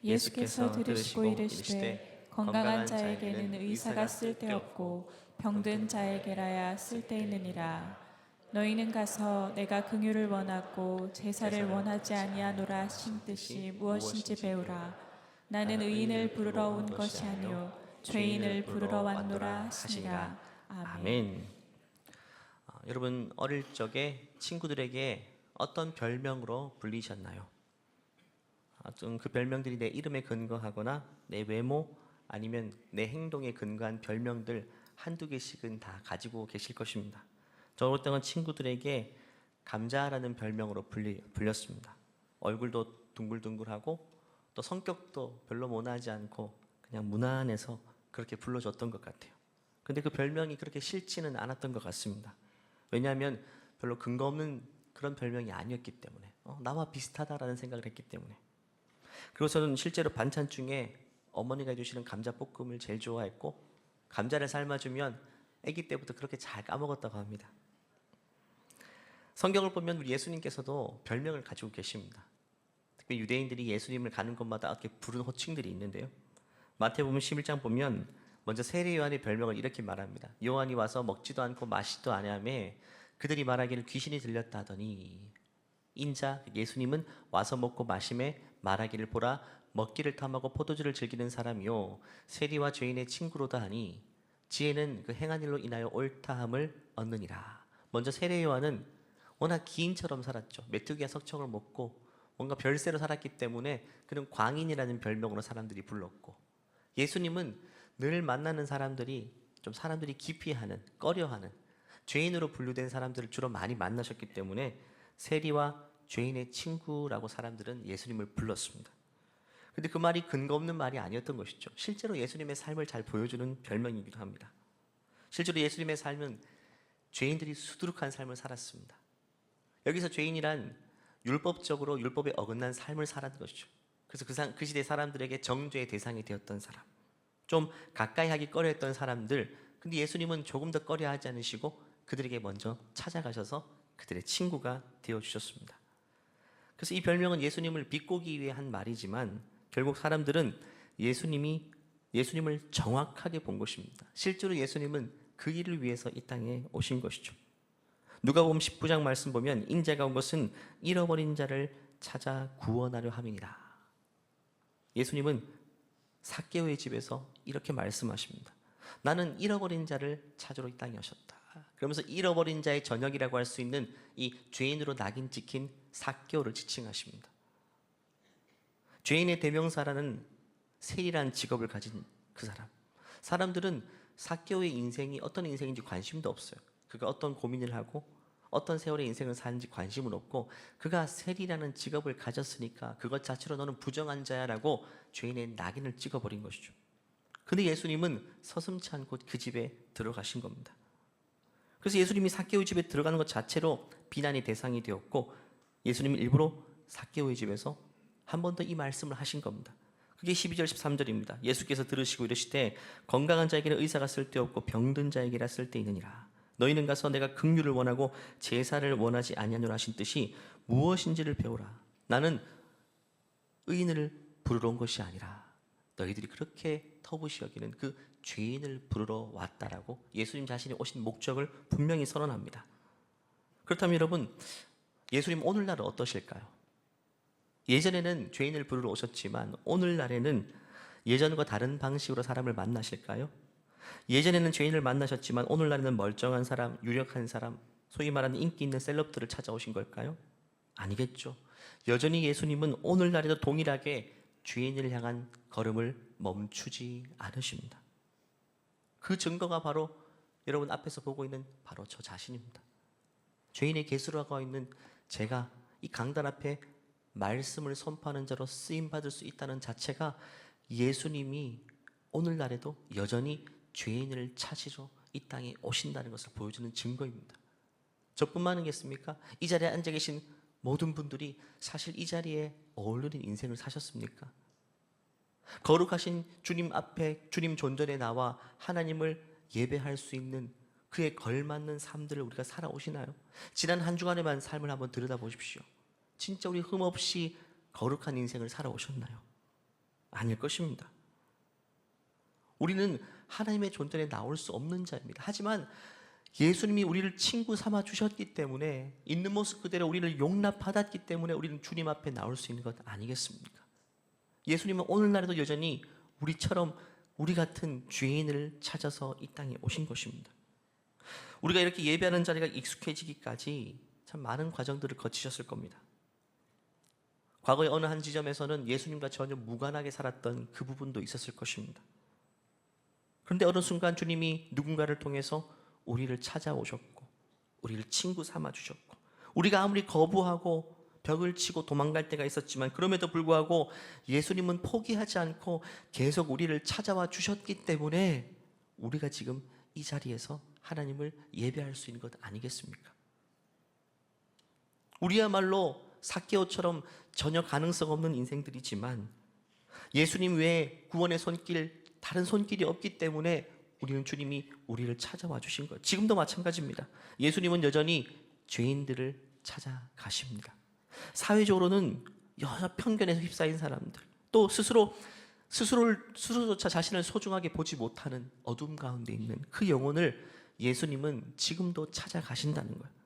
예수께서 들으시고 이르시되 건강한 자에게는 의사가 쓸데없고 병든 자에게라야 쓸데있느니라. 너희는 가서 내가 긍휼을 원하고 제사를 원하지 아니하노라 하신 뜻이 무엇인지 배우라. 나는 의인을 부르러 온 것이 아니요 죄인을 부르러 왔노라 하시니라. 아멘. 여러분 어릴 적에 친구들에게 어떤 별명으로 불리셨나요? 좀 그 별명들이 내 이름에 근거하거나 내 외모 아니면 내 행동에 근거한 별명들 한두 개씩은 다 가지고 계실 것입니다. 저 어릴 때는 친구들에게 감자라는 별명으로 불렸습니다. 얼굴도 둥글둥글하고 또 성격도 별로 모나지 않고 그냥 무난해서 그렇게 불러줬던 것 같아요. 근데 그 별명이 그렇게 싫지는 않았던 것 같습니다. 왜냐하면 별로 근거 없는 그런 별명이 아니었기 때문에 나와 비슷하다라는 생각을 했기 때문에. 그리고 저는 실제로 반찬 중에 어머니가 해주시는 감자볶음을 제일 좋아했고 감자를 삶아주면 아기 때부터 그렇게 잘 까먹었다고 합니다. 성경을 보면 우리 예수님께서도 별명을 가지고 계십니다. 특히 유대인들이 예수님을 가는 곳마다 이렇게 부르는 호칭들이 있는데요. 마태복음 11장 보면 먼저 세례 요한의 별명을 이렇게 말합니다. 요한이 와서 먹지도 않고 마시지도 아니하며 그들이 말하기를 귀신이 들렸다 하더니 인자 예수님은 와서 먹고 마시매 말하기를 보라 먹기를 탐하고 포도주를 즐기는 사람이요 세리와 죄인의 친구로다 하니 지혜는 그 행한 일로 인하여 옳다함을 얻느니라. 먼저 세례 요한은 워낙 기인처럼 살았죠. 메뚜기와 석청을 먹고 뭔가 별세로 살았기 때문에 그는 광인이라는 별명으로 사람들이 불렀고, 예수님은 늘 만나는 사람들이 좀 사람들이 기피하는, 꺼려하는 죄인으로 분류된 사람들을 주로 많이 만나셨기 때문에 세리와 죄인의 친구라고 사람들은 예수님을 불렀습니다. 근데 그 말이 근거 없는 말이 아니었던 것이죠. 실제로 예수님의 삶을 잘 보여주는 별명이기도 합니다. 실제로 예수님의 삶은 죄인들이 수두룩한 삶을 살았습니다. 여기서 죄인이란 율법적으로 율법에 어긋난 삶을 살았던 것이죠. 그래서 그 시대 사람들에게 정죄의 대상이 되었던 사람, 좀 가까이 하기 꺼려했던 사람들, 근데 예수님은 조금 더 꺼려하지 않으시고 그들에게 먼저 찾아가셔서 그들의 친구가 되어주셨습니다. 그래서 이 별명은 예수님을 비꼬기 위해 한 말이지만 결국 사람들은 예수님을 정확하게 본 것입니다. 실제로 예수님은 그 일을 위해서 이 땅에 오신 것이죠. 누가복음 19장 말씀 보면 인자가 온 것은 잃어버린 자를 찾아 구원하려 함이니라. 예수님은 삭개오의 집에서 이렇게 말씀하십니다. 나는 잃어버린 자를 찾으러 이 땅에 오셨다. 그러면서 잃어버린 자의 저녁이라고 할 수 있는 이 죄인으로 낙인 찍힌 삭개오를 지칭하십니다. 죄인의 대명사라는 세리라는 직업을 가진 그 사람. 사람들은 삭개오의 인생이 어떤 인생인지 관심도 없어요. 그가 어떤 고민을 하고 어떤 세월의 인생을 사는지 관심은 없고, 그가 세리라는 직업을 가졌으니까 그것 자체로 너는 부정한 자야라고 죄인의 낙인을 찍어버린 것이죠. 근데 예수님은 서슴지 않고 그 집에 들어가신 겁니다. 그래서 예수님이 삭개오의 집에 들어가는 것 자체로 비난의 대상이 되었고, 예수님이 일부러 삭개오의 집에서 한 번 더 이 말씀을 하신 겁니다. 그게 12절 13절입니다. 예수께서 들으시고 이르시되 건강한 자에게는 의사가 쓸데없고 병든 자에게라 쓸데있느니라. 너희는 가서 내가 긍휼을 원하고 제사를 원하지 아니하노라 하신 뜻이 무엇인지를 배우라. 나는 의인을 부르러 온 것이 아니라 너희들이 그렇게 터부시 여기는 그 죄인을 부르러 왔다라고 예수님 자신이 오신 목적을 분명히 선언합니다. 그렇다면 여러분, 예수님 오늘날은 어떠실까요? 예전에는 죄인을 부르러 오셨지만 오늘날에는 예전과 다른 방식으로 사람을 만나실까요? 예전에는 죄인을 만나셨지만 오늘날에는 멀쩡한 사람, 유력한 사람, 소위 말하는 인기 있는 셀럽들을 찾아오신 걸까요? 아니겠죠. 여전히 예수님은 오늘날에도 동일하게 죄인을 향한 걸음을 멈추지 않으십니다. 그 증거가 바로 여러분 앞에서 보고 있는 바로 저 자신입니다. 죄인의 계수라고 있는 제가 이 강단 앞에 말씀을 선포하는 자로 쓰임받을 수 있다는 자체가 예수님이 오늘날에도 여전히 죄인을 찾으러 이 땅에 오신다는 것을 보여주는 증거입니다. 저뿐만 아니겠습니까? 이 자리에 앉아 계신 모든 분들이 사실 이 자리에 어울리는 인생을 사셨습니까? 거룩하신 주님 앞에 주님 존전에 나와 하나님을 예배할 수 있는 그에 걸맞는 삶들을 우리가 살아오시나요? 지난 한 주간의만 삶을 한번 들여다보십시오. 진짜 우리 흠없이 거룩한 인생을 살아오셨나요? 아닐 것입니다. 우리는 하나님의 존전에 나올 수 없는 자입니다. 하지만 예수님이 우리를 친구 삼아 주셨기 때문에, 있는 모습 그대로 우리를 용납받았기 때문에 우리는 주님 앞에 나올 수 있는 것 아니겠습니까? 예수님은 오늘날에도 여전히 우리처럼 우리 같은 죄인을 찾아서 이 땅에 오신 것입니다. 우리가 이렇게 예배하는 자리가 익숙해지기까지 참 많은 과정들을 거치셨을 겁니다. 과거의 어느 한 지점에서는 예수님과 전혀 무관하게 살았던 그 부분도 있었을 것입니다. 그런데 어느 순간 주님이 누군가를 통해서 우리를 찾아오셨고, 우리를 친구 삼아 주셨고, 우리가 아무리 거부하고 벽을 치고 도망갈 때가 있었지만 그럼에도 불구하고 예수님은 포기하지 않고 계속 우리를 찾아와 주셨기 때문에 우리가 지금 이 자리에서 하나님을 예배할 수 있는 것 아니겠습니까? 우리야말로 삭개오처럼 전혀 가능성 없는 인생들이지만 예수님 외에 구원의 손길, 다른 손길이 없기 때문에 우리는 주님이 우리를 찾아와 주신 거예요. 지금도 마찬가지입니다. 예수님은 여전히 죄인들을 찾아가십니다. 사회적으로는 여러 편견에 휩싸인 사람들, 또 스스로조차 자신을 소중하게 보지 못하는 어둠 가운데 있는 그 영혼을 예수님은 지금도 찾아가신다는 거예요.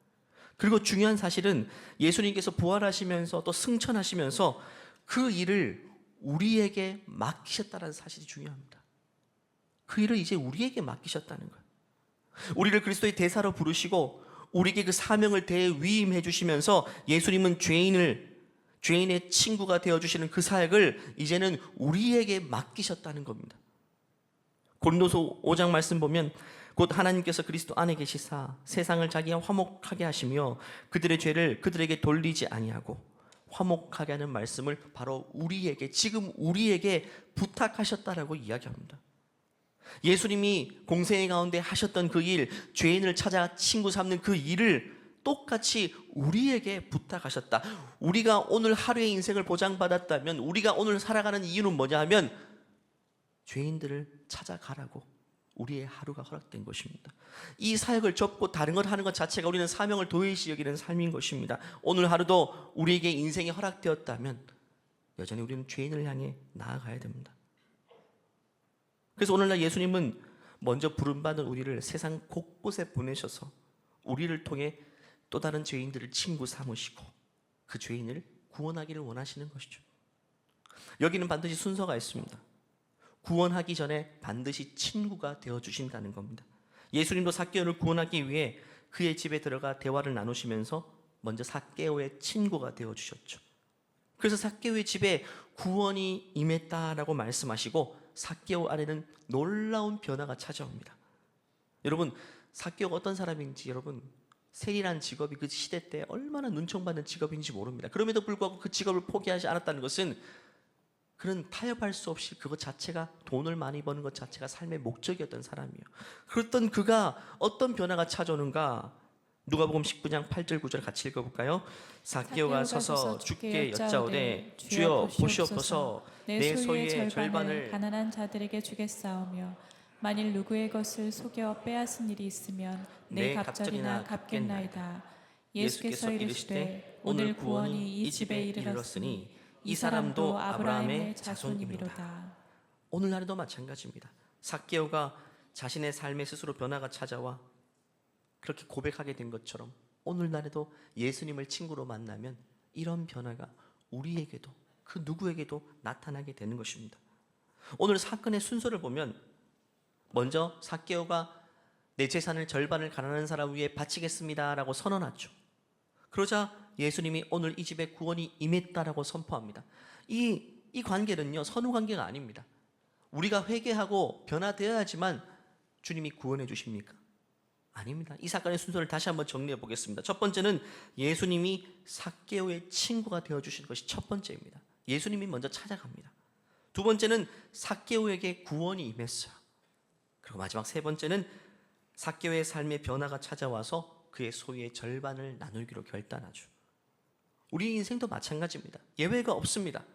그리고 중요한 사실은 예수님께서 부활하시면서 또 승천하시면서 그 일을 우리에게 맡기셨다는 사실이 중요합니다. 그 일을 이제 우리에게 맡기셨다는 거예요. 우리를 그리스도의 대사로 부르시고 우리에게 그 사명을 대위임해 주시면서 예수님은 죄인의 친구가 되어주시는 그 사역을 이제는 우리에게 맡기셨다는 겁니다. 고린도서 5장 말씀 보면 곧 하나님께서 그리스도 안에 계시사 세상을 자기와 화목하게 하시며 그들의 죄를 그들에게 돌리지 아니하고 화목하게 하는 말씀을 바로 우리에게, 지금 우리에게 부탁하셨다라고 이야기합니다. 예수님이 공생의 가운데 하셨던 그 일, 죄인을 찾아 친구 삼는 그 일을 똑같이 우리에게 부탁하셨다. 우리가 오늘 하루의 인생을 보장받았다면, 우리가 오늘 살아가는 이유는 뭐냐 하면 죄인들을 찾아가라고 우리의 하루가 허락된 것입니다. 이 사역을 접고 다른 걸 하는 것 자체가 우리는 사명을 도외시 여기는 삶인 것입니다. 오늘 하루도 우리에게 인생이 허락되었다면 여전히 우리는 죄인을 향해 나아가야 됩니다. 그래서 오늘날 예수님은 먼저 부름받은 우리를 세상 곳곳에 보내셔서 우리를 통해 또 다른 죄인들을 친구 삼으시고 그 죄인을 구원하기를 원하시는 것이죠. 여기는 반드시 순서가 있습니다. 구원하기 전에 반드시 친구가 되어주신다는 겁니다. 예수님도 삭개오를 구원하기 위해 그의 집에 들어가 대화를 나누시면서 먼저 삭개오의 친구가 되어주셨죠. 그래서 삭개오의 집에 구원이 임했다라고 말씀하시고 삭개오 안에는 놀라운 변화가 찾아옵니다. 여러분, 삭개오가 어떤 사람인지 여러분, 세리란 직업이 그 시대 때 얼마나 눈총받는 직업인지 모릅니다. 그럼에도 불구하고 그 직업을 포기하지 않았다는 것은 그는 타협할 수 없이 그것 자체가, 돈을 많이 버는 것 자체가 삶의 목적이었던 사람이에요. 그랬던 그가 어떤 변화가 찾아오는가? 누가복음 19장 8절 9절 같이 읽어볼까요? 삭개오가 서서 주께 여짜오되 주여 보시옵소서 내 소유의 절반을 가난한 자들에게 주겠사오며 만일 누구의 것을 속여 빼앗은 일이 있으면 내 갑절이나 갚겠나이다. 예수께서 이르시되 오늘 구원이 이 집에 이르렀으니 이 사람도 아브라함의 자손이미로다. 오늘날에도 마찬가지입니다. 삭개오가 자신의 삶에 스스로 변화가 찾아와 그렇게 고백하게 된 것처럼 오늘날에도 예수님을 친구로 만나면 이런 변화가 우리에게도 그 누구에게도 나타나게 되는 것입니다. 오늘 사건의 순서를 보면 먼저 삭개오가 내 재산을 절반을 가난한 사람 위에 바치겠습니다라고 선언하죠. 그러자 예수님이 오늘 이 집에 구원이 임했다라고 선포합니다. 이 관계는요, 선후 관계가 아닙니다. 우리가 회개하고 변화되어야지만 주님이 구원해 주십니까? 아닙니다. 이 사건의 순서를 다시 한번 정리해 보겠습니다. 첫 번째는 예수님이 삭개오의 친구가 되어주신 것이 첫 번째입니다. 예수님이 먼저 찾아갑니다. 두 번째는 삭개오에게 구원이 임했어요. 그리고 마지막 세 번째는 삭개오의 삶의 변화가 찾아와서 그의 소유의 절반을 나누기로 결단하죠. 우리 인생도 마찬가지입니다. 예외가 없습니다.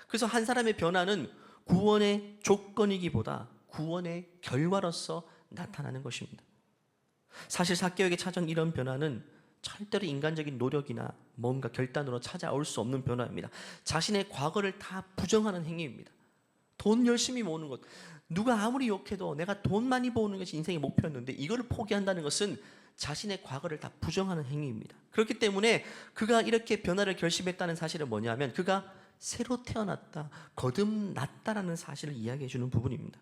그래서 한 사람의 변화는 구원의 조건이기보다 구원의 결과로서 나타나는 것입니다. 사실 삭개오에게 찾아온 이런 변화는 절대로 인간적인 노력이나 뭔가 결단으로 찾아올 수 없는 변화입니다. 자신의 과거를 다 부정하는 행위입니다. 돈 열심히 모으는 것, 누가 아무리 욕해도 내가 돈 많이 버는 것이 인생의 목표였는데 이거를 포기한다는 것은 자신의 과거를 다 부정하는 행위입니다. 그렇기 때문에 그가 이렇게 변화를 결심했다는 사실은 뭐냐면 그가 새로 태어났다, 거듭났다라는 사실을 이야기해 주는 부분입니다.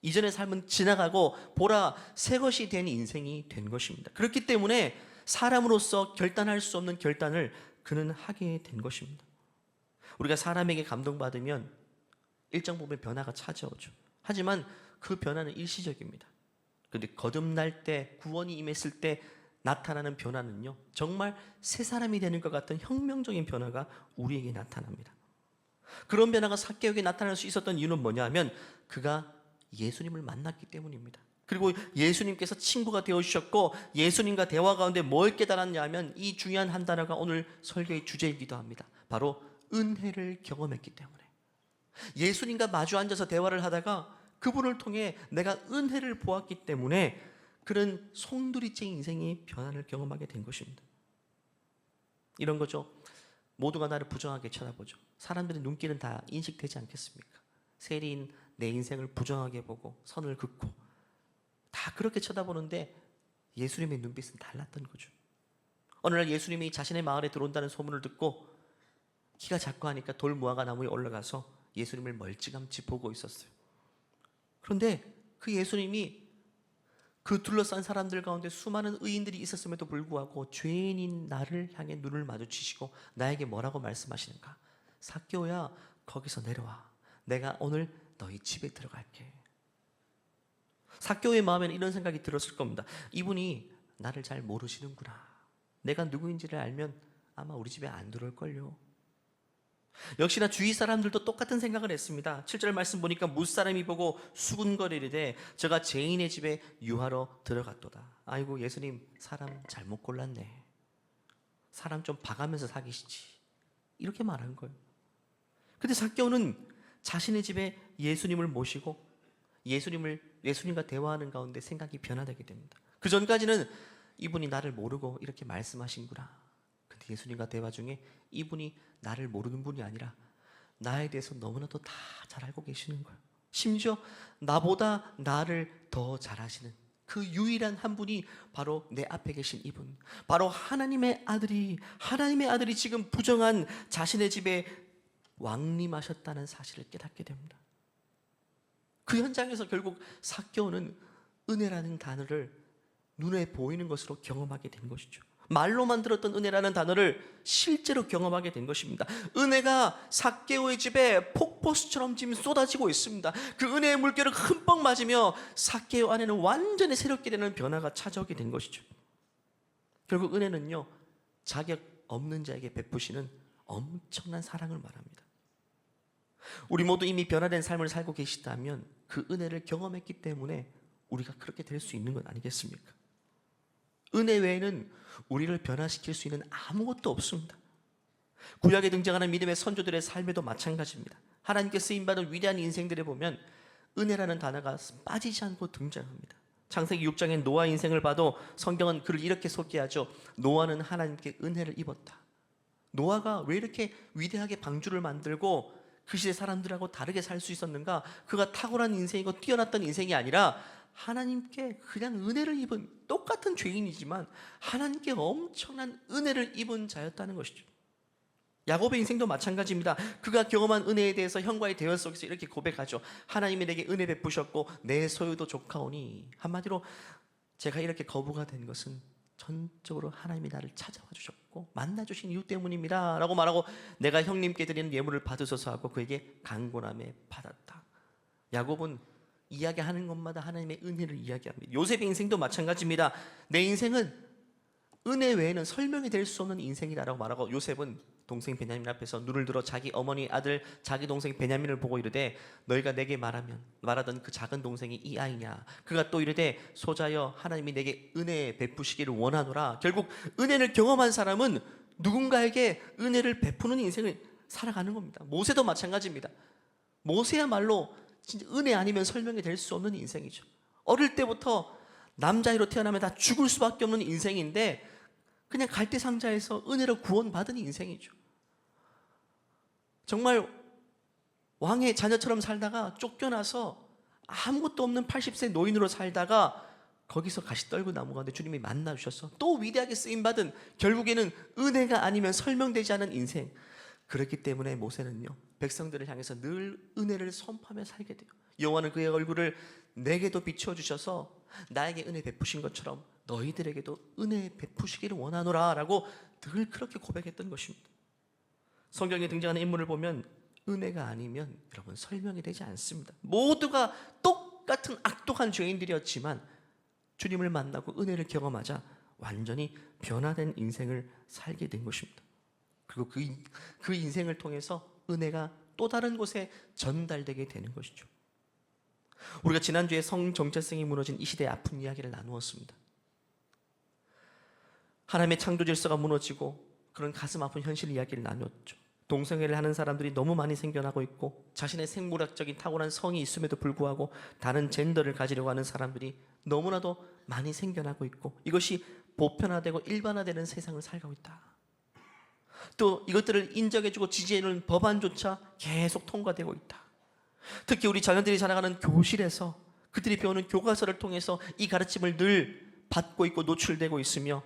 이전의 삶은 지나가고 보라 새 것이 된 인생이 된 것입니다. 그렇기 때문에 사람으로서 결단할 수 없는 결단을 그는 하게 된 것입니다. 우리가 사람에게 감동받으면 일정 부분 변화가 찾아오죠. 하지만 그 변화는 일시적입니다. 그런데 거듭날 때, 구원이 임했을 때 나타나는 변화는요, 정말 새 사람이 되는 것 같은 혁명적인 변화가 우리에게 나타납니다. 그런 변화가 삭개오에게 나타날 수 있었던 이유는 뭐냐면 그가 예수님을 만났기 때문입니다. 그리고 예수님께서 친구가 되어주셨고 예수님과 대화 가운데 뭘 깨달았냐 하면 이 중요한 한 단어가 오늘 설교의 주제이기도 합니다. 바로 은혜를 경험했기 때문에. 예수님과 마주 앉아서 대화를 하다가 그분을 통해 내가 은혜를 보았기 때문에 그런 송두리째 인생의 변화를 경험하게 된 것입니다. 이런 거죠. 모두가 나를 부정하게 쳐다보죠. 사람들의 눈길은 다 인식되지 않겠습니까? 세리인 내 인생을 부정하게 보고 선을 긋고 다 그렇게 쳐다보는데 예수님의 눈빛은 달랐던 거죠. 어느 날 예수님이 자신의 마을에 들어온다는 소문을 듣고 키가 작고 하니까 돌 무화과 나무에 올라가서 예수님을 멀찌감치 보고 있었어요. 그런데 그 예수님이 그 둘러싼 사람들 가운데 수많은 의인들이 있었음에도 불구하고 죄인인 나를 향해 눈을 마주치시고 나에게 뭐라고 말씀하시는가? 삭개오야, 거기서 내려와. 내가 오늘 너희 집에 들어갈게. 삭개오의 마음에는 이런 생각이 들었을 겁니다. 이분이 나를 잘 모르시는구나. 내가 누구인지를 알면 아마 우리 집에 안 들어올걸요. 역시나 주위 사람들도 똑같은 생각을 했습니다. 7절 말씀 보니까 무사람이 보고 수군거리르되 저가 죄인의 집에 유하러 들어갔도다. 아이고 예수님, 사람 잘못 골랐네. 사람 좀 봐가면서 사귀시지. 이렇게 말한 거예요. 근데 삭개오는 자신의 집에 예수님을 모시고 예수님과 대화하는 가운데 생각이 변화되게 됩니다. 그 전까지는 이분이 나를 모르고 이렇게 말씀하신구나. 근데 예수님과 대화 중에 이분이 나를 모르는 분이 아니라 나에 대해서 너무나도 다 잘 알고 계시는 거예요. 심지어 나보다 나를 더 잘 아시는 그 유일한 한 분이 바로 내 앞에 계신 이분, 바로 하나님의 아들이 지금 부정한 자신의 집에 왕림하셨다는 사실을 깨닫게 됩니다. 그 현장에서 결국 삭개오는 은혜라는 단어를 눈에 보이는 것으로 경험하게 된 것이죠. 말로만 들었던 은혜라는 단어를 실제로 경험하게 된 것입니다. 은혜가 삭개오의 집에 폭포수처럼 지금 쏟아지고 있습니다. 그 은혜의 물결을 흠뻑 맞으며 삭개오 안에는 완전히 새롭게 되는 변화가 찾아오게 된 것이죠. 결국 은혜는요, 자격 없는 자에게 베푸시는 엄청난 사랑을 말합니다. 우리 모두 이미 변화된 삶을 살고 계시다면 그 은혜를 경험했기 때문에 우리가 그렇게 될 수 있는 것 아니겠습니까? 은혜 외에는 우리를 변화시킬 수 있는 아무것도 없습니다. 구약에 등장하는 믿음의 선조들의 삶에도 마찬가지입니다. 하나님께 쓰임받은 위대한 인생들에 보면 은혜라는 단어가 빠지지 않고 등장합니다. 창세기 6장의 노아 인생을 봐도 성경은 그를 이렇게 소개하죠. 노아는 하나님께 은혜를 입었다. 노아가 왜 이렇게 위대하게 방주를 만들고 그 시대 사람들하고 다르게 살 수 있었는가? 그가 탁월한 인생이고 뛰어났던 인생이 아니라 하나님께 그냥 은혜를 입은, 똑같은 죄인이지만 하나님께 엄청난 은혜를 입은 자였다는 것이죠. 야곱의 인생도 마찬가지입니다. 그가 경험한 은혜에 대해서 형과의 대화 속에서 이렇게 고백하죠. 하나님이 내게 은혜 베푸셨고 내 소유도 조카오니. 한마디로 제가 이렇게 거부가 된 것은 전적으로 하나님이 나를 찾아와 주셨고 만나주신 이유 때문입니다 라고 말하고, 내가 형님께 드리는 예물을 받으소서 하고 그에게 강권함에 받았다. 야곱은 이야기하는 것마다 하나님의 은혜를 이야기합니다. 요셉의 인생도 마찬가지입니다. 내 인생은 은혜 외에는 설명이 될 수 없는 인생이다라고 말하고, 요셉은 동생 베냐민 앞에서 눈을 들어 자기 어머니 아들 자기 동생 베냐민을 보고 이르되 너희가 내게 말하던 그 작은 동생이 이 아이냐. 그가 또 이르되 소자여 하나님이 내게 은혜 베푸시기를 원하노라. 결국 은혜를 경험한 사람은 누군가에게 은혜를 베푸는 인생을 살아가는 겁니다. 모세도 마찬가지입니다. 모세야말로 진짜 은혜 아니면 설명이 될 수 없는 인생이죠. 어릴 때부터 남자아이로 태어나면 다 죽을 수밖에 없는 인생인데 그냥 갈대상자에서 은혜로 구원받은 인생이죠. 정말 왕의 자녀처럼 살다가 쫓겨나서 아무것도 없는 80세 노인으로 살다가 거기서 가시떨고 나무 가운데 주님이 만나 주셔서 또 위대하게 쓰임 받은, 결국에는 은혜가 아니면 설명되지 않은 인생. 그렇기 때문에 모세는요, 백성들을 향해서 늘 은혜를 선포하며 살게 돼요. 여호와는 그의 얼굴을 내게도 비추어 주셔서 나에게 은혜 베푸신 것처럼 너희들에게도 은혜 베푸시기를 원하노라 라고 늘 그렇게 고백했던 것입니다. 성경에 등장하는 인물을 보면 은혜가 아니면 여러분 설명이 되지 않습니다. 모두가 똑같은 악독한 죄인들이었지만 주님을 만나고 은혜를 경험하자 완전히 변화된 인생을 살게 된 것입니다. 그리고 그 인생을 통해서 은혜가 또 다른 곳에 전달되게 되는 것이죠. 우리가 지난주에 성 정체성이 무너진 이 시대의 아픈 이야기를 나누었습니다. 하나님의 창조 질서가 무너지고 그런 가슴 아픈 현실 이야기를 나눴죠. 동성애를 하는 사람들이 너무 많이 생겨나고 있고, 자신의 생물학적인 탁월한 성이 있음에도 불구하고 다른 젠더를 가지려고 하는 사람들이 너무나도 많이 생겨나고 있고, 이것이 보편화되고 일반화되는 세상을 살고 있다. 또 이것들을 인정해주고 지지해주는 법안조차 계속 통과되고 있다. 특히 우리 자녀들이 자라가는 교실에서 그들이 배우는 교과서를 통해서 이 가르침을 늘 받고 있고 노출되고 있으며,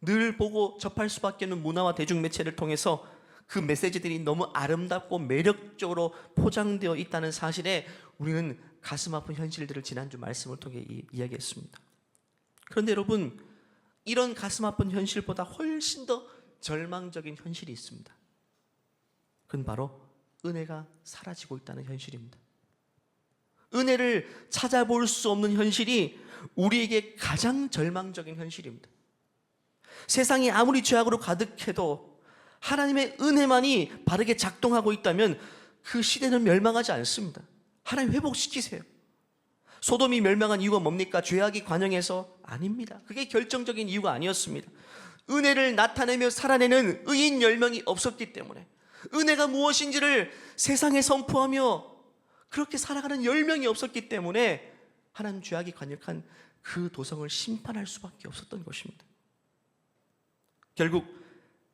늘 보고 접할 수밖에 없는 문화와 대중매체를 통해서 그 메시지들이 너무 아름답고 매력적으로 포장되어 있다는 사실에 우리는 가슴 아픈 현실들을 지난주 말씀을 통해 이야기했습니다. 그런데 여러분, 이런 가슴 아픈 현실보다 훨씬 더 절망적인 현실이 있습니다. 그건 바로 은혜가 사라지고 있다는 현실입니다. 은혜를 찾아볼 수 없는 현실이 우리에게 가장 절망적인 현실입니다. 세상이 아무리 죄악으로 가득해도 하나님의 은혜만이 바르게 작동하고 있다면 그 시대는 멸망하지 않습니다. 하나님 회복시키세요. 소돔이 멸망한 이유가 뭡니까? 죄악이 관영해서? 아닙니다. 그게 결정적인 이유가 아니었습니다. 은혜를 나타내며 살아내는 의인 10명이 없었기 때문에, 은혜가 무엇인지를 세상에 선포하며 그렇게 살아가는 10명이 없었기 때문에 하나님 죄악이 관역한 그 도성을 심판할 수밖에 없었던 것입니다. 결국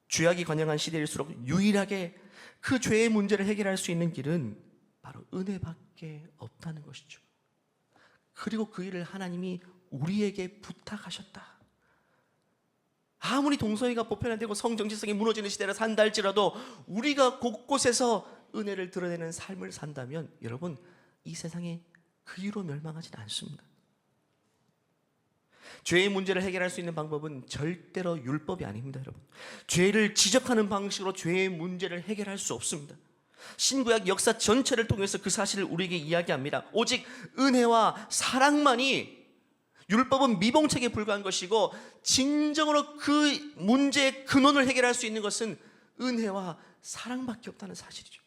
죄악이 관영한 시대일수록 유일하게 그 죄의 문제를 해결할 수 있는 길은 바로 은혜밖에 없다는 것이죠. 그리고 그 일을 하나님이 우리에게 부탁하셨다. 아무리 동성애가 보편화되고 성정체성이 무너지는 시대를 산다 할지라도 우리가 곳곳에서 은혜를 드러내는 삶을 산다면 여러분, 이 세상에 그 이유로 멸망하지는 않습니다. 죄의 문제를 해결할 수 있는 방법은 절대로 율법이 아닙니다, 여러분. 죄를 지적하는 방식으로 죄의 문제를 해결할 수 없습니다. 신구약 역사 전체를 통해서 그 사실을 우리에게 이야기합니다. 오직 은혜와 사랑만이, 율법은 미봉책에 불과한 것이고 진정으로 그 문제의 근원을 해결할 수 있는 것은 은혜와 사랑밖에 없다는 사실이죠.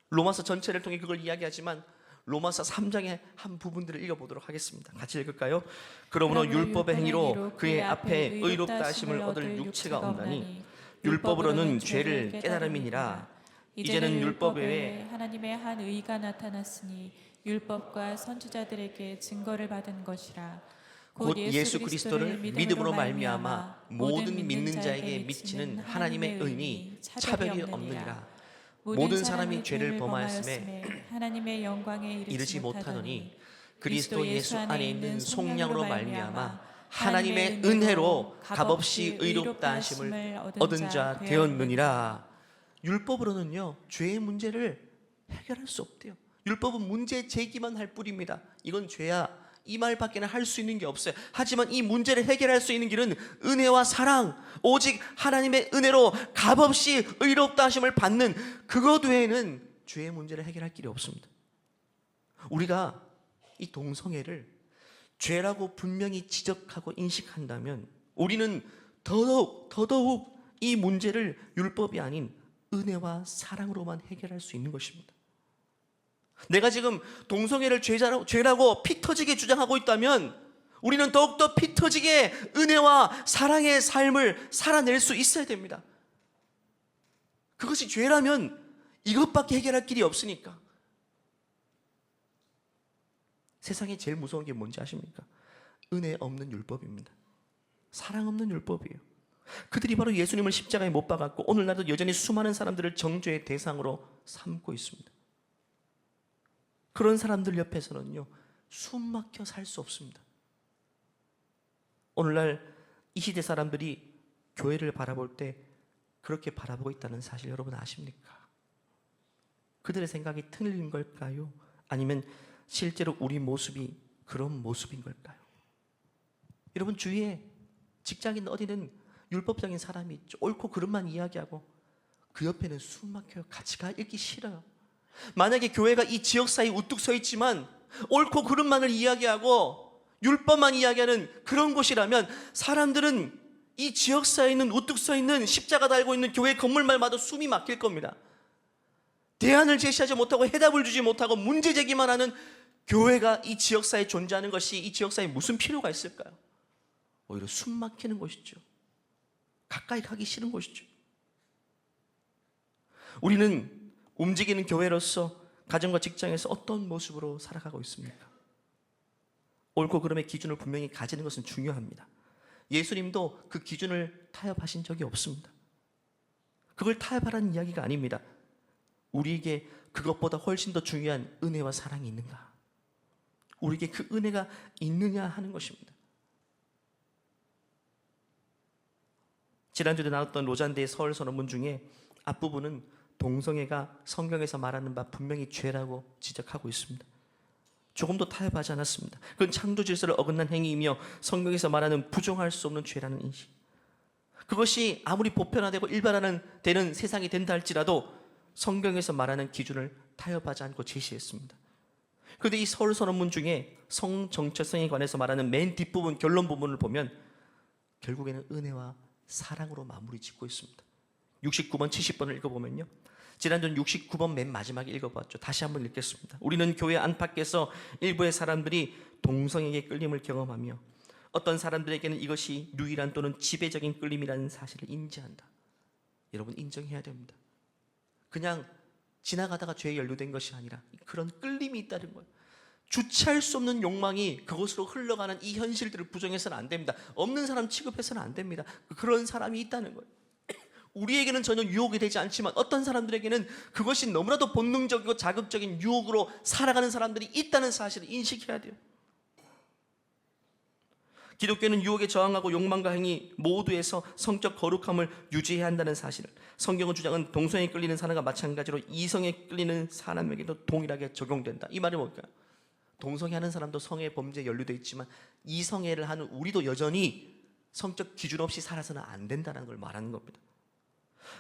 로마서 전체를 통해 그걸 이야기하지만 로마서 3장의 한 부분들을 읽어보도록 하겠습니다. 같이 읽을까요? 그러므로 율법의 행위로 그의 앞에 의롭다 하심을 얻을 육체가 없나니 율법으로는 죄를 깨달음이니라. 이제는 율법 외에 하나님의 한 의가 나타났으니 율법과 선지자들에게 증거를 받은 것이라. 곧 예수 그리스도를 믿음으로 말미암아 모든 믿는 자에게 미치는 하나님의 의니 차별이 없느니라. 모든 사람이 죄를 범하였음에 하나님의 영광에 이르지 못하노니 그리스도 예수 안에 있는 속량으로 말미암아 하나님의 은혜로 값없이 의롭다 하심을 얻은 자 되었느니라. 율법으로는요, 죄의 문제를 해결할 수 없대요. 율법은 문제 제기만 할 뿐입니다. 이건 죄야, 이 말밖에는 할 수 있는 게 없어요. 하지만 이 문제를 해결할 수 있는 길은 은혜와 사랑, 오직 하나님의 은혜로 값없이 의롭다 하심을 받는 그것 외에는 죄의 문제를 해결할 길이 없습니다. 우리가 이 동성애를 죄라고 분명히 지적하고 인식한다면 우리는 더더욱 이 문제를 율법이 아닌 은혜와 사랑으로만 해결할 수 있는 것입니다. 내가 지금 동성애를 죄라고 피 터지게 주장하고 있다면 우리는 더욱더 피 터지게 은혜와 사랑의 삶을 살아낼 수 있어야 됩니다. 그것이 죄라면 이것밖에 해결할 길이 없으니까. 세상에 제일 무서운 게 뭔지 아십니까? 은혜 없는 율법입니다. 사랑 없는 율법이에요. 그들이 바로 예수님을 십자가에 못 박았고 오늘날도 여전히 수많은 사람들을 정죄의 대상으로 삼고 있습니다. 그런 사람들 옆에서는요, 숨 막혀 살 수 없습니다. 오늘날 이 시대 사람들이 교회를 바라볼 때 그렇게 바라보고 있다는 사실 여러분 아십니까? 그들의 생각이 틀린 걸까요? 아니면 실제로 우리 모습이 그런 모습인 걸까요? 여러분 주위에 직장인 어디는 율법적인 사람이 있죠. 옳고 그름만 이야기하고 그 옆에는 숨 막혀요. 같이 있기 싫어요. 만약에 교회가 이 지역 사이에 우뚝 서 있지만 옳고 그름만을 이야기하고 율법만 이야기하는 그런 곳이라면 사람들은 이 지역 사이에 있는 우뚝 서 있는 십자가 달고 있는 교회 건물만 봐도 숨이 막힐 겁니다. 대안을 제시하지 못하고 해답을 주지 못하고 문제 제기만 하는 교회가 이 지역사회에 존재하는 것이 이 지역사회에 무슨 필요가 있을까요? 오히려 숨 막히는 곳이죠. 가까이 가기 싫은 곳이죠. 우리는 움직이는 교회로서 가정과 직장에서 어떤 모습으로 살아가고 있습니까? 옳고 그름의 기준을 분명히 가지는 것은 중요합니다. 예수님도 그 기준을 타협하신 적이 없습니다. 그걸 타협하라는 이야기가 아닙니다. 우리에게 그것보다 훨씬 더 중요한 은혜와 사랑이 있는가? 우리에게 그 은혜가 있느냐 하는 것입니다. 지난주에 나왔던 로잔대의 서울 선언문 중에 앞부분은 동성애가 성경에서 말하는 바 분명히 죄라고 지적하고 있습니다. 조금도 타협하지 않았습니다. 그건 창조 질서를 어긋난 행위이며 성경에서 말하는 부정할 수 없는 죄라는 인식. 그것이 아무리 보편화되고 일반화되는 세상이 된다 할지라도 성경에서 말하는 기준을 타협하지 않고 제시했습니다. 그런데 이 서울 선언문 중에 성 정체성에 관해서 말하는 맨 뒷부분 결론 부분을 보면 결국에는 은혜와 사랑으로 마무리 짓고 있습니다. 69번, 70번을 읽어보면요, 지난주 69번 맨 마지막에 읽어봤죠. 다시 한번 읽겠습니다. 우리는 교회 안팎에서 일부의 사람들이 동성애의 끌림을 경험하며 어떤 사람들에게는 이것이 유일한 또는 지배적인 끌림이라는 사실을 인지한다. 여러분 인정해야 됩니다. 그냥 지나가다가 죄에 연루된 것이 아니라 그런 끌림이 있다는 거예요. 주체할 수 없는 욕망이 그것으로 흘러가는 이 현실들을 부정해서는 안 됩니다. 없는 사람 취급해서는 안 됩니다. 그런 사람이 있다는 거예요. 우리에게는 전혀 유혹이 되지 않지만 어떤 사람들에게는 그것이 너무나도 본능적이고 자극적인 유혹으로 살아가는 사람들이 있다는 사실을 인식해야 돼요. 기독교는 유혹에 저항하고 욕망과 행위 모두에서 성적 거룩함을 유지해야 한다는 사실을, 성경은 주장은 동성애에 끌리는 사람과 마찬가지로 이성에 끌리는 사람에게도 동일하게 적용된다. 이 말이 뭘까요? 동성애하는 사람도 성애 범죄에 연루되어 있지만 이성애를 하는 우리도 여전히 성적 기준 없이 살아서는 안 된다는 걸 말하는 겁니다.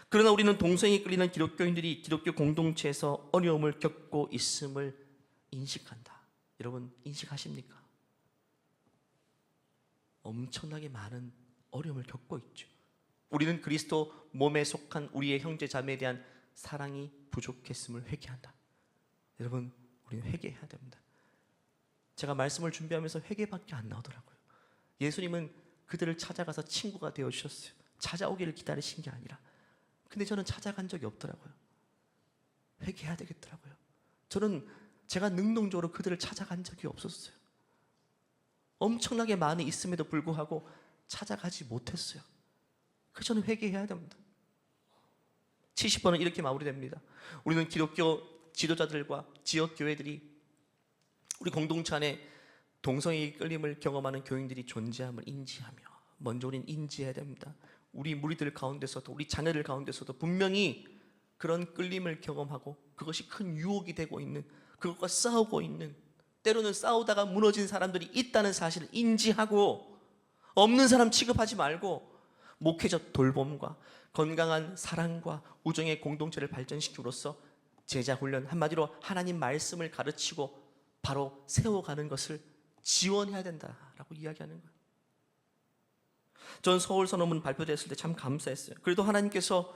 그러나 우리는 동성애에 끌리는 기독교인들이 기독교 공동체에서 어려움을 겪고 있음을 인식한다. 여러분 인식하십니까? 엄청나게 많은 어려움을 겪고 있죠. 우리는 그리스도 몸에 속한 우리의 형제 자매에 대한 사랑이 부족했음을 회개한다. 여러분 우리는 회개해야 됩니다. 제가 말씀을 준비하면서 회개밖에 안 나오더라고요. 예수님은 그들을 찾아가서 친구가 되어주셨어요. 찾아오기를 기다리신 게 아니라. 근데 저는 찾아간 적이 없더라고요. 회개해야 되겠더라고요. 저는 제가 능동적으로 그들을 찾아간 적이 없었어요. 엄청나게 많이 있음에도 불구하고 찾아가지 못했어요. 그래서 저는 회개해야 됩니다. 70번은 이렇게 마무리됩니다. 우리는 기독교 지도자들과 지역교회들이 우리 공동체 안에 동성애의 끌림을 경험하는 교인들이 존재함을 인지하며, 먼저 우리는 인지해야 됩니다. 우리 무리들 가운데서도, 우리 자녀들 가운데서도 분명히 그런 끌림을 경험하고 그것이 큰 유혹이 되고 있는, 그것과 싸우고 있는, 때로는 싸우다가 무너진 사람들이 있다는 사실을 인지하고 없는 사람 취급하지 말고 목회적 돌봄과 건강한 사랑과 우정의 공동체를 발전시킴으로써 제자훈련, 한마디로 하나님 말씀을 가르치고 바로 세워가는 것을 지원해야 된다라고 이야기하는 거예요. 전 서울 선언문 발표됐을 때 참 감사했어요. 그래도 하나님께서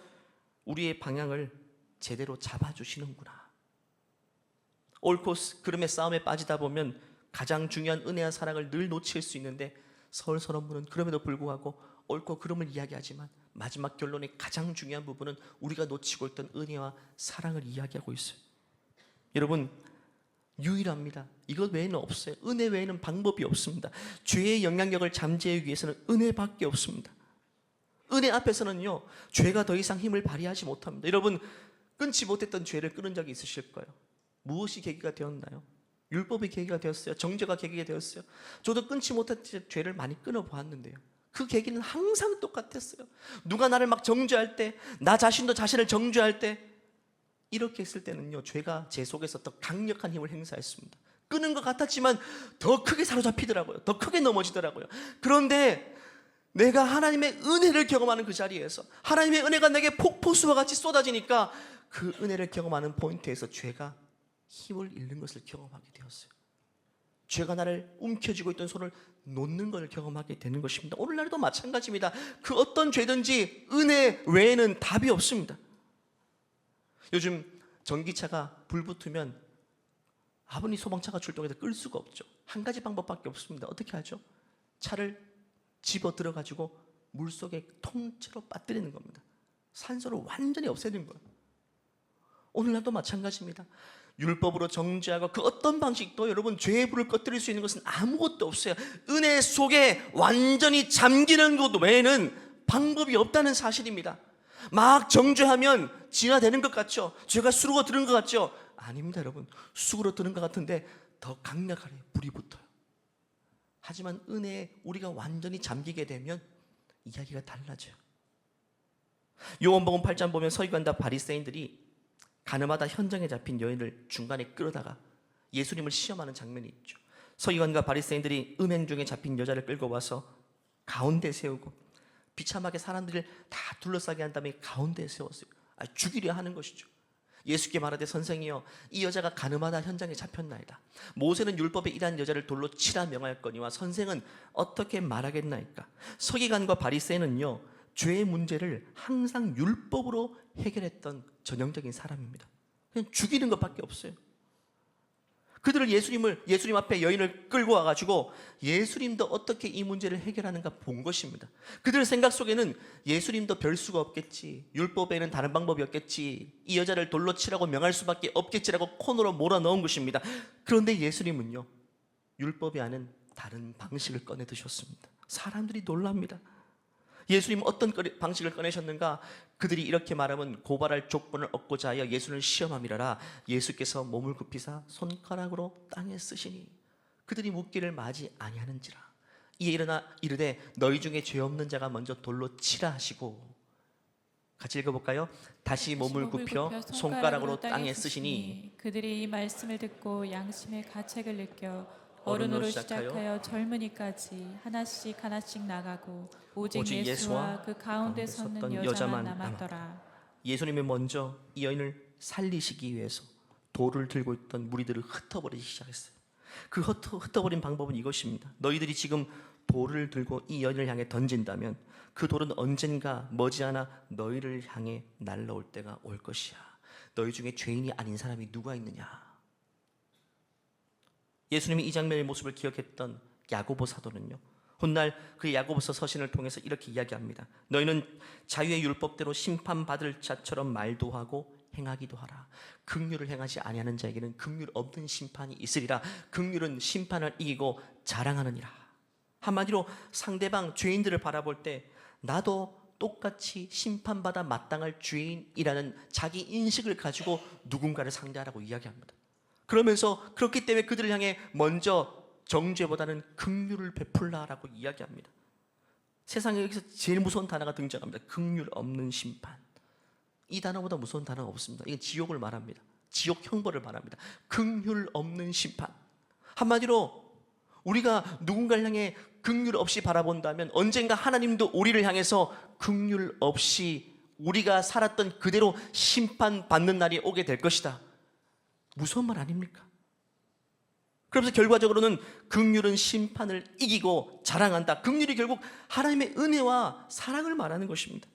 우리의 방향을 제대로 잡아주시는구나. 옳고 그름의 싸움에 빠지다 보면 가장 중요한 은혜와 사랑을 늘 놓칠 수 있는데, 서울 선언문은 그럼에도 불구하고 옳고 그름을 이야기하지만 마지막 결론의 가장 중요한 부분은 우리가 놓치고 있던 은혜와 사랑을 이야기하고 있어요. 여러분 유일합니다. 이것 외에는 없어요. 은혜 외에는 방법이 없습니다. 죄의 영향력을 잠재우기 위해서는 은혜밖에 없습니다. 은혜 앞에서는요, 죄가 더 이상 힘을 발휘하지 못합니다. 여러분 끊지 못했던 죄를 끊은 적이 있으실 거예요. 무엇이 계기가 되었나요? 율법의 계기가 되었어요. 정죄가 계기가 되었어요. 저도 끊지 못한 죄를 많이 끊어보았는데요, 그 계기는 항상 똑같았어요. 누가 나를 막 정죄할 때, 나 자신도 자신을 정죄할 때, 이렇게 했을 때는요, 죄가 제 속에서 더 강력한 힘을 행사했습니다. 끄는 것 같았지만 더 크게 사로잡히더라고요. 더 크게 넘어지더라고요. 그런데 내가 하나님의 은혜를 경험하는 그 자리에서 하나님의 은혜가 내게 폭포수와 같이 쏟아지니까 그 은혜를 경험하는 포인트에서 죄가 힘을 잃는 것을 경험하게 되었어요. 죄가 나를 움켜쥐고 있던 손을 놓는 것을 경험하게 되는 것입니다. 오늘날도 마찬가지입니다. 그 어떤 죄든지 은혜 외에는 답이 없습니다. 요즘 전기차가 불 붙으면 아무리 소방차가 출동해도 끌 수가 없죠. 한 가지 방법밖에 없습니다. 어떻게 하죠? 차를 집어 들어가지고 물속에 통째로 빠뜨리는 겁니다. 산소를 완전히 없애는 거예요. 오늘날도 마찬가지입니다. 율법으로 정죄하고 그 어떤 방식도 여러분 죄의 불을 꺼뜨릴 수 있는 것은 아무것도 없어요. 은혜 속에 완전히 잠기는 것 외에는 방법이 없다는 사실입니다. 막 정죄하면 진화되는 것 같죠? 죄가 수그러 드는 것 같죠? 아닙니다, 여러분. 수그러 드는 것 같은데 더 강력하게 불이 붙어요. 하지만 은혜에 우리가 완전히 잠기게 되면 이야기가 달라져요. 요한복음 8장 보면 서기관과 바리새인들이 가늠하다 현장에 잡힌 여인을 중간에 끌어다가 예수님을 시험하는 장면이 있죠. 서기관과 바리새인들이 음행 중에 잡힌 여자를 끌고 와서 가운데 세우고 비참하게 사람들을 다 둘러싸게 한 다음에 가운데에 세웠어요. 죽이려 하는 것이죠. 예수께 말하되 선생이여, 이 여자가 가늠하다 현장에 잡혔나이다. 모세는 율법에 이러한 여자를 돌로 치라 명하였거니와 선생은 어떻게 말하겠나이까. 서기관과 바리새인은요, 죄의 문제를 항상 율법으로 해결했던 전형적인 사람입니다. 그냥 죽이는 것밖에 없어요. 그들을 예수님 앞에 여인을 끌고 와가지고 예수님도 어떻게 이 문제를 해결하는가 본 것입니다. 그들 생각 속에는 예수님도 별 수가 없겠지, 율법에는 다른 방법이 없겠지, 이 여자를 돌로 치라고 명할 수밖에 없겠지라고 코너로 몰아넣은 것입니다. 그런데 예수님은요, 율법이 아닌 다른 방식을 꺼내 드셨습니다. 사람들이 놀랍니다. 예수님은 어떤 방식을 꺼내셨는가? 그들이 이렇게 말하면 고발할 조건을 얻고자 하여 예수를 시험함이라라. 예수께서 몸을 굽히사 손가락으로 땅에 쓰시니 그들이 묻기를 마지 아니하는지라. 이에 일어나 이르되 너희 중에 죄 없는 자가 먼저 돌로 치라 하시고, 같이 읽어볼까요? 다시 몸을 굽혀 손가락으로 땅에 쓰시니. 그들이 이 말씀을 듣고 양심의 가책을 느껴 어른으로 시작하여 젊은이까지 하나씩 하나씩 나가고 오직 예수와 그 가운데 섰는 여자만 남았더라. 예수님이 먼저 이 여인을 살리시기 위해서 돌을 들고 있던 무리들을 흩어버리기 시작했어요. 그 흩어버린 방법은 이것입니다. 너희들이 지금 돌을 들고 이 여인을 향해 던진다면 그 돌은 언젠가 머지않아 너희를 향해 날라올 때가 올 것이야. 너희 중에 죄인이 아닌 사람이 누가 있느냐. 예수님이 이 장면의 모습을 기억했던 야고보 사도는요, 훗날 그 야고보서 서신을 통해서 이렇게 이야기합니다. 너희는 자유의 율법대로 심판받을 자처럼 말도 하고 행하기도 하라. 긍휼을 행하지 아니하는 자에게는 긍휼 없는 심판이 있으리라. 긍휼은 심판을 이기고 자랑하느니라. 한마디로 상대방 죄인들을 바라볼 때 나도 똑같이 심판받아 마땅할 죄인이라는 자기 인식을 가지고 누군가를 상대하라고 이야기합니다. 그러면서 그렇기 때문에 그들을 향해 먼저 정죄보다는 긍휼을 베풀라라고 이야기합니다. 세상에 여기서 제일 무서운 단어가 등장합니다. 긍휼 없는 심판. 이 단어보다 무서운 단어가 없습니다. 이건 지옥을 말합니다. 지옥 형벌을 말합니다. 긍휼 없는 심판. 한마디로 우리가 누군가를 향해 긍휼 없이 바라본다면 언젠가 하나님도 우리를 향해서 긍휼 없이 우리가 살았던 그대로 심판받는 날이 오게 될 것이다. 무서운 말 아닙니까? 그러면서 결과적으로는 긍휼은 심판을 이기고 자랑한다. 긍휼이 결국 하나님의 은혜와 사랑을 말하는 것입니다.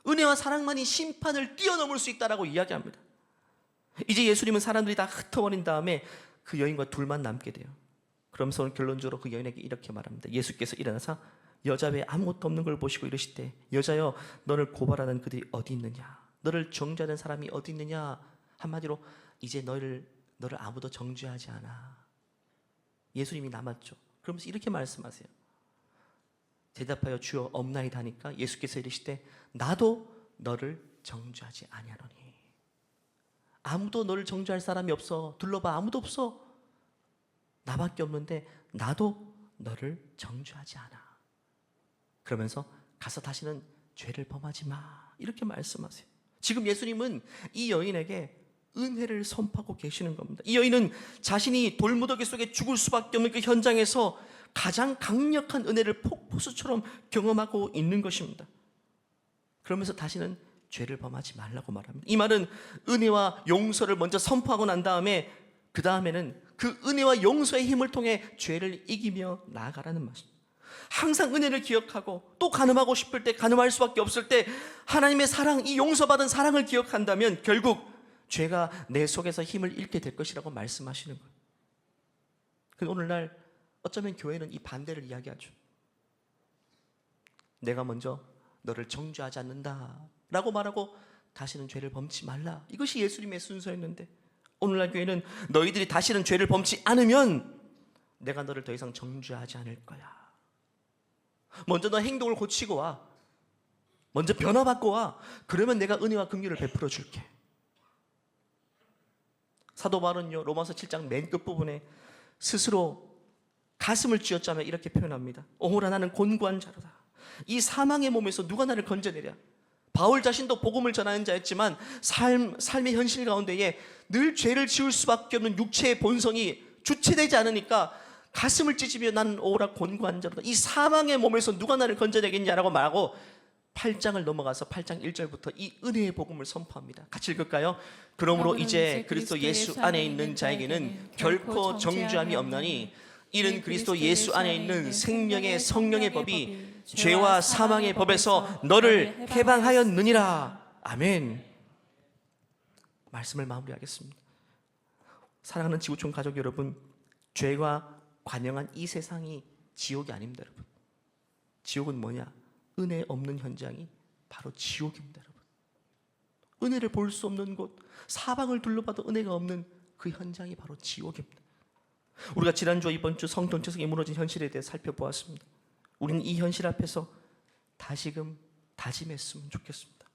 은혜와 사랑만이 심판을 뛰어넘을 수 있다라고 이야기합니다. 이제 예수님은 사람들이 다 흩어버린 다음에 그 여인과 둘만 남게 돼요. 그러면서 오늘 결론적으로 그 여인에게 이렇게 말합니다. 예수께서 일어나서 여자 외에 아무것도 없는 걸 보시고 이르시되 여자여, 너를 고발하는 그들이 어디 있느냐? 너를 정죄하는 사람이 어디 있느냐? 한마디로 이제 너를 아무도 정죄하지 않아. 예수님이 남았죠. 그러면서 이렇게 말씀하세요. 대답하여 주여 없나이다 하니까 예수께서 이르시되 나도 너를 정죄하지 아니하노니. 아무도 너를 정죄할 사람이 없어. 둘러봐, 아무도 없어. 나밖에 없는데 나도 너를 정죄하지 않아. 그러면서 가서 다시는 죄를 범하지 마, 이렇게 말씀하세요. 지금 예수님은 이 여인에게 은혜를 선포하고 계시는 겁니다. 이 여인은 자신이 돌무더기 속에 죽을 수밖에 없는 그 현장에서 가장 강력한 은혜를 폭포수처럼 경험하고 있는 것입니다. 그러면서 다시는 죄를 범하지 말라고 말합니다. 이 말은 은혜와 용서를 먼저 선포하고 난 다음에 그 다음에는 그 은혜와 용서의 힘을 통해 죄를 이기며 나아가라는 말입니다. 항상 은혜를 기억하고 또 간음하고 싶을 때, 간음할 수밖에 없을 때 하나님의 사랑, 이 용서받은 사랑을 기억한다면 결국 죄가 내 속에서 힘을 잃게 될 것이라고 말씀하시는 거예요. 근데 오늘날 어쩌면 교회는 이 반대를 이야기하죠. 내가 먼저 너를 정죄하지 않는다 라고 말하고 다시는 죄를 범치 말라, 이것이 예수님의 순서였는데 오늘날 교회는 너희들이 다시는 죄를 범치 않으면 내가 너를 더 이상 정죄하지 않을 거야. 먼저 너 행동을 고치고 와. 먼저 변화받고 와. 그러면 내가 은혜와 긍휼을 베풀어 줄게. 사도 바울은요, 로마서 7장 맨 끝부분에 스스로 가슴을 쥐어짜며 이렇게 표현합니다. 오호라, 나는 곤고한 자로다. 이 사망의 몸에서 누가 나를 건져내랴. 바울 자신도 복음을 전하는 자였지만 삶의 현실 가운데에 늘 죄를 지을 수밖에 없는 육체의 본성이 주체되지 않으니까 가슴을 찢으며 나는 오라 곤고한 자로다. 이 사망의 몸에서 누가 나를 건져내겠냐라고 말하고 8장을 넘어가서 8장 1절부터 이 은혜의 복음을 선포합니다. 같이 읽을까요? 그러므로 이제 그리스도 예수 안에 있는 자에게는 결코 정죄함이 없나니 이는 그리스도 예수 안에 있는 생명의 성령의 법이 죄와 사망의 법에서 너를 해방하였느니라. 아멘. 말씀을 마무리하겠습니다. 사랑하는 지구촌 가족 여러분, 죄가 관영한 이 세상이 지옥이 아닙니다. 여러분, 지옥은 뭐냐? 은혜 없는 현장이 바로 지옥입니다. 여러분, 은혜를 볼 수 없는 곳, 사방을 둘러봐도 은혜가 없는 그 현장이 바로 지옥입니다. 우리가 지난주와 이번 주 성 전체성이 무너진 현실에 대해 살펴보았습니다. 우리는 이 현실 앞에서 다시금 다짐했으면 좋겠습니다.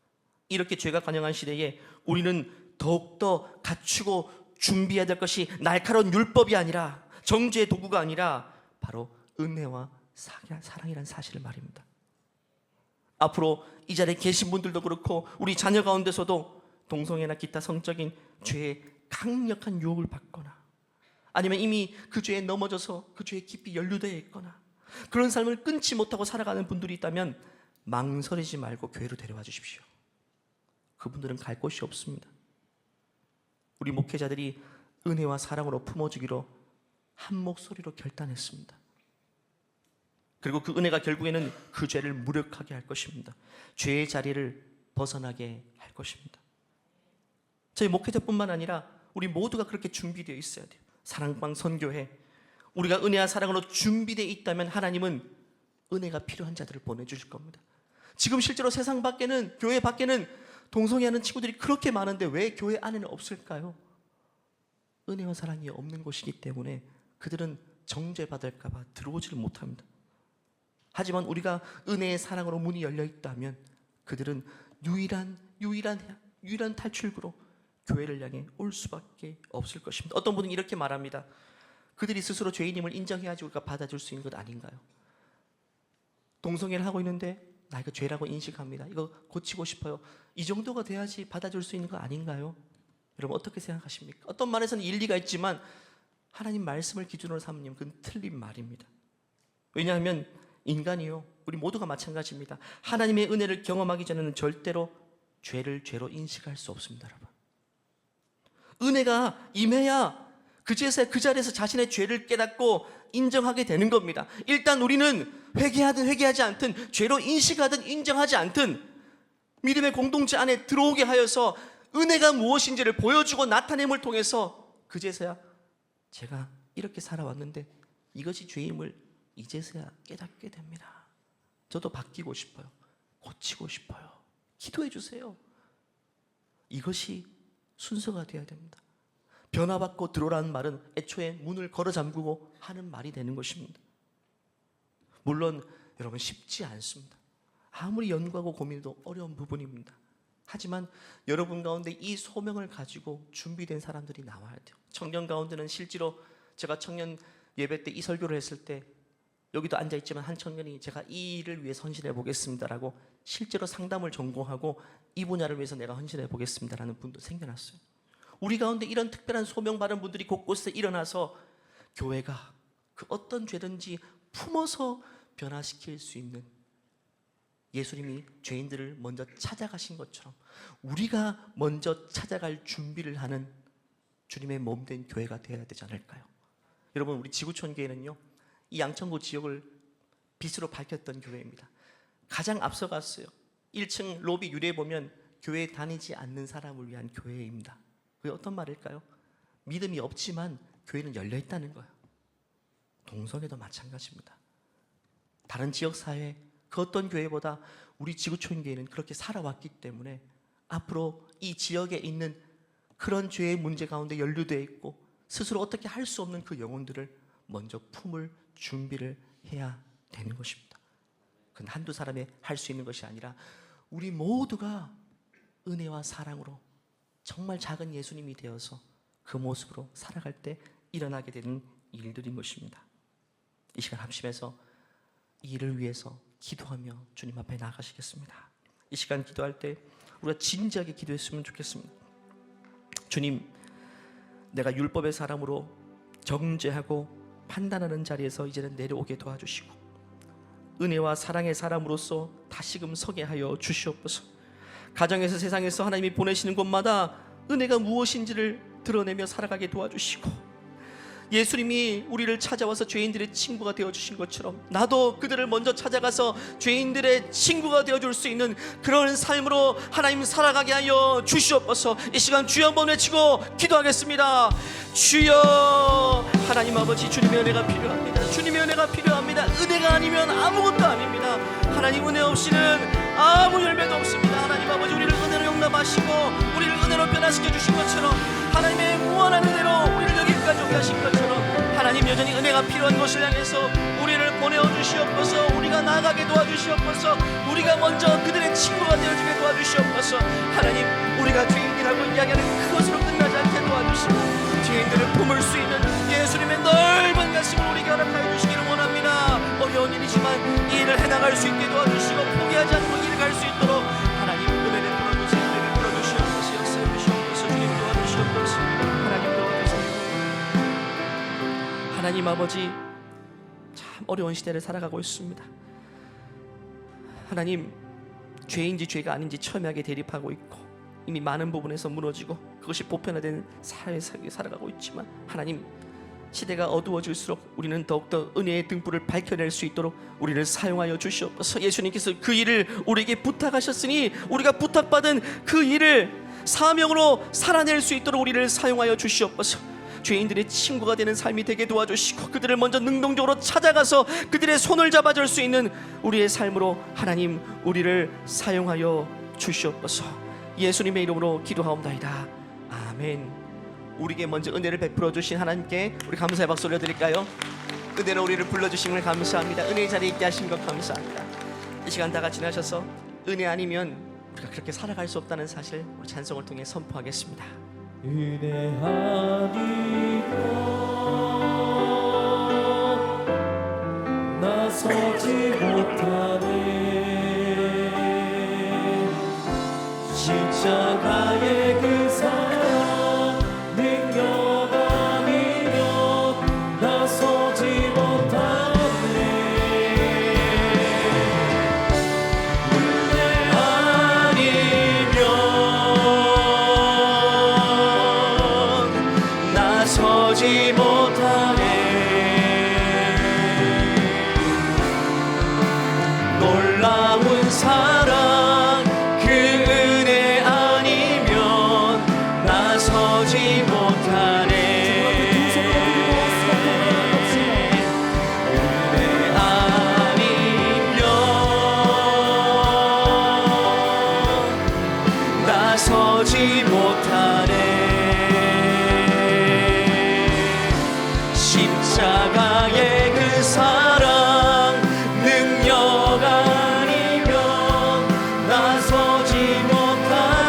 이렇게 죄가 관영한 시대에 우리는 더욱더 갖추고 준비해야 될 것이 날카로운 율법이 아니라, 정죄의 도구가 아니라 바로 은혜와 사랑이라는 사실을 말입니다. 앞으로 이 자리에 계신 분들도 그렇고 우리 자녀 가운데서도 동성애나 기타 성적인 죄의 강력한 유혹을 받거나 아니면 이미 그 죄에 넘어져서 그 죄에 깊이 연루되어 있거나 그런 삶을 끊지 못하고 살아가는 분들이 있다면 망설이지 말고 교회로 데려와 주십시오. 그분들은 갈 곳이 없습니다. 우리 목회자들이 은혜와 사랑으로 품어주기로 한 목소리로 결단했습니다. 그리고 그 은혜가 결국에는 그 죄를 무력하게 할 것입니다. 죄의 자리를 벗어나게 할 것입니다. 저희 목회자뿐만 아니라 우리 모두가 그렇게 준비되어 있어야 돼요. 사랑방 선교회, 우리가 은혜와 사랑으로 준비되어 있다면 하나님은 은혜가 필요한 자들을 보내주실 겁니다. 지금 실제로 세상 밖에는, 교회 밖에는 동성애하는 친구들이 그렇게 많은데 왜 교회 안에는 없을까요? 은혜와 사랑이 없는 곳이기 때문에 그들은 정죄받을까 봐 들어오지를 못합니다. 하지만 우리가 은혜의 사랑으로 문이 열려 있다면 그들은 유일한 탈출구로 교회를 향해 올 수밖에 없을 것입니다. 어떤 분은 이렇게 말합니다. 그들이 스스로 죄인임을 인정해야지 우리가 받아줄 수 있는 것 아닌가요? 동성애를 하고 있는데 나 이거 죄라고 인식합니다. 이거 고치고 싶어요. 이 정도가 돼야지 받아줄 수 있는 거 아닌가요? 여러분 어떻게 생각하십니까? 어떤 말에서는 일리가 있지만 하나님 말씀을 기준으로 삼으면 그건 틀린 말입니다. 왜냐하면 인간이요, 우리 모두가 마찬가지입니다. 하나님의 은혜를 경험하기 전에는 절대로 죄를 죄로 인식할 수 없습니다. 여러분, 은혜가 임해야 그제서야 그 자리에서 자신의 죄를 깨닫고 인정하게 되는 겁니다. 일단 우리는 회개하든 회개하지 않든, 죄로 인식하든 인정하지 않든 믿음의 공동체 안에 들어오게 하여서 은혜가 무엇인지를 보여주고 나타냄을 통해서 그제서야 제가 이렇게 살아왔는데 이것이 죄임을 이제서야 깨닫게 됩니다. 저도 바뀌고 싶어요. 고치고 싶어요. 기도해 주세요. 이것이 순서가 되어야 됩니다. 변화받고 들어오라는 말은 애초에 문을 걸어 잠그고 하는 말이 되는 것입니다. 물론 여러분 쉽지 않습니다. 아무리 연구하고 고민해도 어려운 부분입니다. 하지만 여러분 가운데 이 소명을 가지고 준비된 사람들이 나와야 돼요. 청년 가운데는 실제로 제가 청년 예배 때 이 설교를 했을 때 여기도 앉아있지만 한 청년이 제가 이 일을 위해 헌신해 보겠습니다라고 실제로 상담을 전공하고 이 분야를 위해서 내가 헌신해 보겠습니다라는 분도 생겨났어요. 우리 가운데 이런 특별한 소명받은 분들이 곳곳에 일어나서 교회가 그 어떤 죄든지 품어서 변화시킬 수 있는, 예수님이 죄인들을 먼저 찾아가신 것처럼 우리가 먼저 찾아갈 준비를 하는 주님의 몸된 교회가 되어야 되지 않을까요? 여러분, 우리 지구촌 교회는요, 이 양천구 지역을 빛으로 밝혔던 교회입니다. 가장 앞서갔어요. 1층 로비 유리에 보면 교회에 다니지 않는 사람을 위한 교회입니다. 그게 어떤 말일까요? 믿음이 없지만 교회는 열려 있다는 거예요. 동성애도 마찬가지입니다. 다른 지역사회 그 어떤 교회보다 우리 지구촌 교회는 그렇게 살아왔기 때문에 앞으로 이 지역에 있는 그런 죄의 문제 가운데 연루되어 있고 스스로 어떻게 할 수 없는 그 영혼들을 먼저 품을 준비를 해야 되는 것입니다. 그건 한두 사람이 할 수 있는 것이 아니라 우리 모두가 은혜와 사랑으로 정말 작은 예수님이 되어서 그 모습으로 살아갈 때 일어나게 되는 일들인 것입니다. 이 시간 합심해서 이 일을 위해서 기도하며 주님 앞에 나아가시겠습니다. 이 시간 기도할 때 우리가 진지하게 기도했으면 좋겠습니다. 주님, 내가 율법의 사람으로 정죄하고 판단하는 자리에서 이제는 내려오게 도와주시고 은혜와 사랑의 사람으로서 다시금 서게 하여 주시옵소서. 가정에서 세상에서 하나님이 보내시는 곳마다 은혜가 무엇인지를 드러내며 살아가게 도와주시고, 예수님이 우리를 찾아와서 죄인들의 친구가 되어주신 것처럼 나도 그들을 먼저 찾아가서 죄인들의 친구가 되어줄 수 있는 그런 삶으로 하나님 살아가게 하여 주시옵소서. 이 시간 주여 한번 외치고 기도하겠습니다. 주여, 하나님 아버지, 주님의 은혜가 필요합니다. 주님의 은혜가 필요합니다. 은혜가 아니면 아무것도 아닙니다. 하나님, 은혜 없이는 아무 열매도 없습니다. 하나님 아버지, 우리를 은혜로 용납하시고 우리를 은혜로 변화시켜 주신 것처럼 하나님의 무한한 은혜로 우리를 여기까지 오게 하신 것처럼 하나님, 여전히 은혜가 필요한 곳을 향해서 우리를 보내어 주시옵소서. 우리가 나아가게 도와주시옵소서. 우리가 먼저 그들의 친구가 되어주게 도와주시옵소서. 하나님, 우리가 죄인이라고 이야기하는 그것으로 끝나지 않게 도와주시고 죄인들을 품을 수 있는 예수님의 넓은 가슴을 우리에게 허락하여 주시기를 원합니다. 어려운 일이지만 이 일을 해나갈 수 있게 도와주시고 포기하지 않고 이 일을 갈 수 있도록 하나님, 은혜를 풀어주세요. 은혜를 풀어주시옵소서. 역사해 주시옵소서. 주님 도와주시옵소서. 하나님 도와주세요. 하나님 아버지, 참 어려운 시대를 살아가고 있습니다. 하나님, 죄인지 죄가 아닌지 첨예하게 대립하고 있고 이미 많은 부분에서 무너지고 그것이 보편화된 사회에 살아가고 있지만 하나님, 시대가 어두워질수록 우리는 더욱더 은혜의 등불을 밝혀낼 수 있도록 우리를 사용하여 주시옵소서. 예수님께서 그 일을 우리에게 부탁하셨으니 우리가 부탁받은 그 일을 사명으로 살아낼 수 있도록 우리를 사용하여 주시옵소서. 죄인들의 친구가 되는 삶이 되게 도와주시고 그들을 먼저 능동적으로 찾아가서 그들의 손을 잡아줄 수 있는 우리의 삶으로 하나님, 우리를 사용하여 주시옵소서. 예수님의 이름으로 기도하옵나이다. 아멘. 우리에게 먼저 은혜를 베풀어 주신 하나님께 우리 감사의 박수 올려드릴까요? 은혜로 우리를 불러주신 걸 감사합니다. 은혜의 자리에 있게 하신 것 감사합니다. 이 시간 다 같이 나셔서 은혜 아니면 우리가 그렇게 살아갈 수 없다는 사실 우리 찬송을 통해 선포하겠습니다. 은혜 아니면 나서지 못하네. 십자가의 그 사랑 능력 아니면 나서지 못하네. 은혜 아니면 나서지 못하네. 놀라운 사랑 그 은혜 아니면 나서지 못하네. 은혜 아니면 나서지 못하네. 십자가의 그 사랑 능력 아니면 나서지 못하네.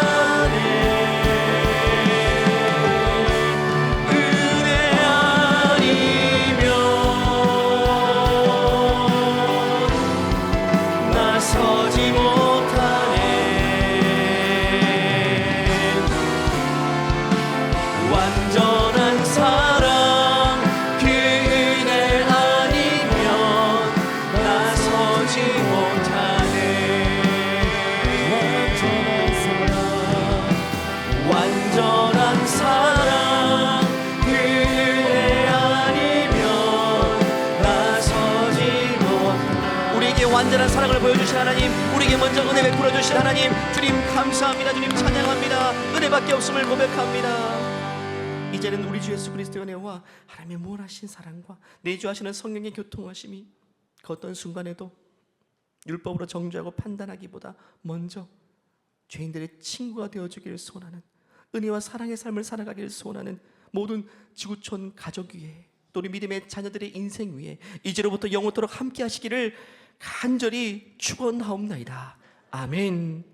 완전한 사랑을 보여주신 하나님, 우리에게 먼저 은혜 베풀어 주신 하나님, 주님 감사합니다. 주님 찬양합니다. 은혜밖에 없음을 고백합니다. 이제는 우리 주 예수 그리스도의 은혜와 하나님의 무한하신 사랑과 내주하시는 성령의 교통하심이 그 어떤 순간에도 율법으로 정죄하고 판단하기보다 먼저 죄인들의 친구가 되어주기를 소원하는, 은혜와 사랑의 삶을 살아가기를 소원하는 모든 지구촌 가족 위에, 또 우리 믿음의 자녀들의 인생 위에 이제로부터 영원토록 함께 하시기를 간절히 축원하옵나이다. 아멘.